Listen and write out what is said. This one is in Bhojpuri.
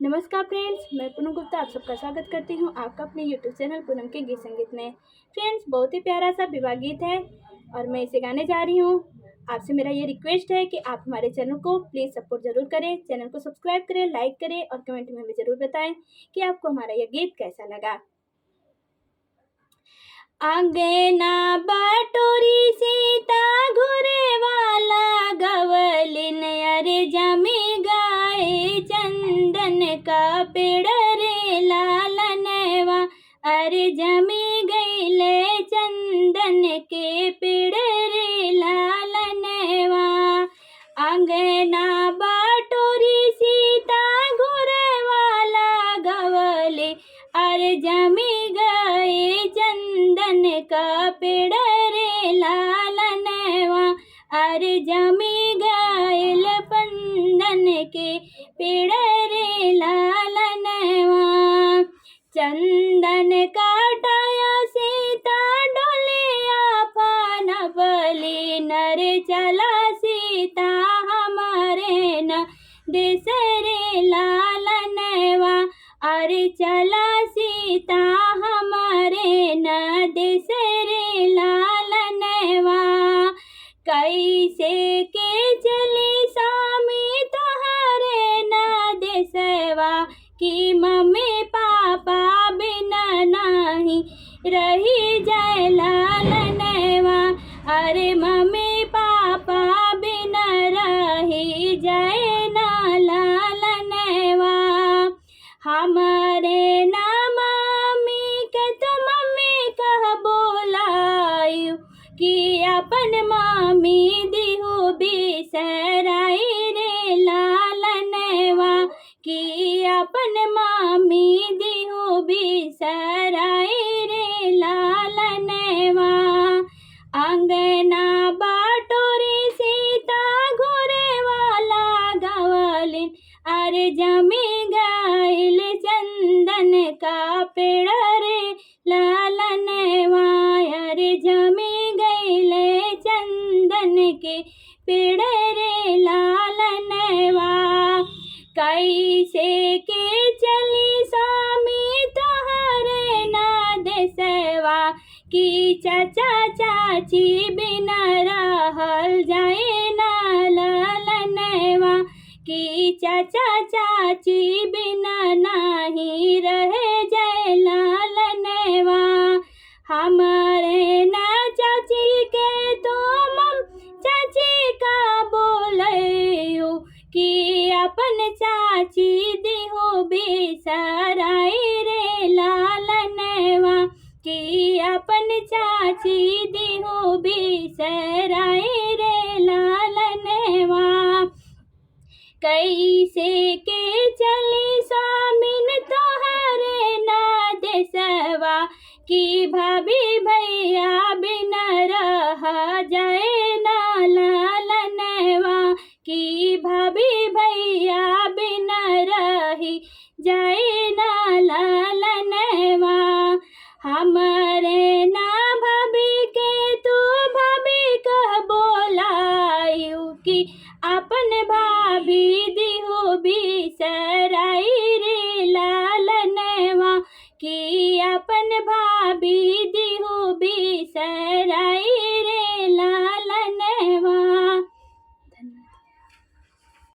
नमस्कार फ्रेंड्स, मैं पूनम गुप्ता आप सबका स्वागत करती हूँ आपका अपने यूट्यूब चैनल पूनम के गीत संगीत में। फ्रेंड्स, बहुत ही प्यारा सा विवाह गीत है और मैं इसे गाने जा रही हूँ। आपसे मेरा ये रिक्वेस्ट है कि आप हमारे चैनल को प्लीज़ सपोर्ट ज़रूर करें, चैनल को सब्सक्राइब करें, लाइक करें और कमेंट में भी ज़रूर बताएं कि आपको हमारा यह गीत कैसा लगा। आंगना बटोरी सीता घुरे वाला गवलिन अरे जमी गाए चंदन का पेड़ रे लालनवा अरे जमी गईले चंदन के पेड़ रे लालनवा। आंगना बटोरी सीता घुरे वाला गवले अरे जमी गए चंदन का पेड़ रे लालनवा अरे जमी गए पंदन के पेड़ रे लालनवा। चंदन काटाया सीता डोलिया पान बली नरे चला सीता हमारे न देश रे लालनवा अरे चला सीता हमारे न देश रे लालनवा। कैसे के चली स्वामी तोहरे न देशवा कि मम्मी पापा बिना नहीं रही जाए लालनवा अरे मम्मी पापा बिना रही जाए ना लालनवा। हमारे ना मम्मी के तो मम्मी कह बोलायु कि अपन मम्मी दिहु बिसराई रे लालनवा कि अपन मम्मी दिहु बिसराई रे लालनवा। आंगना बाटोरी सीता घुरे वाला गवलिन अरे जमी गईल चंदन का पेड़ रे लालनवा अरे जमी गईले चंदन के पेड़ रे लालनवा। कैसे के चली स्वामी तोहरे ना देशवा कि चाचा चाची बिना रहल जाए ना लालनवा कि चाचा चाची बिना नहीं रहे जय लालनवा। हमारे ना चाची के तो मम चाची का बोलयो कि अपन चाची दिहो बिसराई रे लालनवा कि अपन चाची दिहो बिसराई रे लालनवा। कैसे के चली स्वामिन तोहरे ना देशवा कि भाभी भैया बिना रहा जाए ना